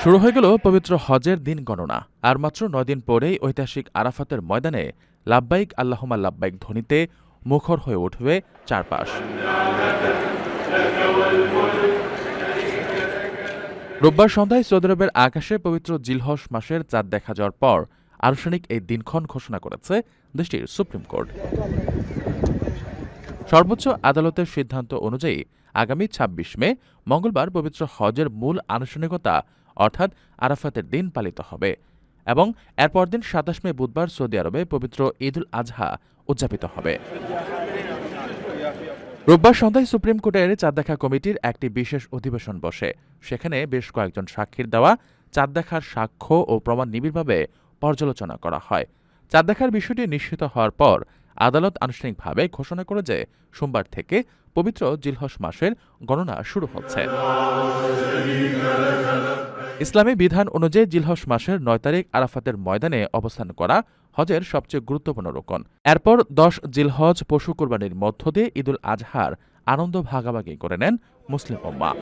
শুরু হয়ে গেল পবিত্র হজের দিন গণনা। আর মাত্র ৯ দিন পরেই ঐতিহাসিক আরাফাতের ময়দানে লাব্বাইক আল্লাহুম্মা লাব্বাইক ধ্বনিতে মুখর হয়ে উঠবে চারপাশ। রোববার সন্ধ্যায় সৌদি আরবের আকাশে পবিত্র জিলহজ মাসের চাঁদ দেখা যাওয়ার পর আনুষ্ঠানিক এই দিনক্ষণ ঘোষণা করেছে দেশটির সুপ্রিম কোর্ট। সর্বোচ্চ আদালতের সিদ্ধান্ত অনুযায়ী আগামী ২৬ মে মঙ্গলবার পবিত্র হজের মূল আনুষ্ঠানিকতা অর্থাৎ আরাফাতের দিন পালিত হবে এবং এর পরদিন ২৭ মে বুধবার সৌদি আরবে পবিত্র ঈদুল আজহা উদযাপিত হবে। রোববার সন্ধ্যায় সুপ্রিম কোর্টের চাঁদ দেখা কমিটির একটি বিশেষ অধিবেশন বসে। সেখানে বেশ কয়েকজন সাক্ষীর দেওয়া চাঁদ দেখার সাক্ষ্য ও প্রমাণ নিবিড়ভাবে পর্যালোচনা করা হয়। চাঁদ দেখার বিষয়টি নিশ্চিত হওয়ার পর আদালত আনুষ্ঠানিকভাবে ঘোষণা করে যে সোমবার থেকে পবিত্র জিলহজ মাসের গণনা শুরু হচ্ছে। ইসলামী বিধান অনুযায়ী জিলহজ মাসের ৯ তারিখ আরাফাতের ময়দানে অবস্থান করা হজের সবচেয়ে গুরুত্বপূর্ণ রোকন। এরপর ১০ জিলহজ পশু কোরবানির মধ্য দিয়ে ঈদুল আজহার আনন্দ ভাগাভাগি করে নেন মুসলিম উম্মাহ।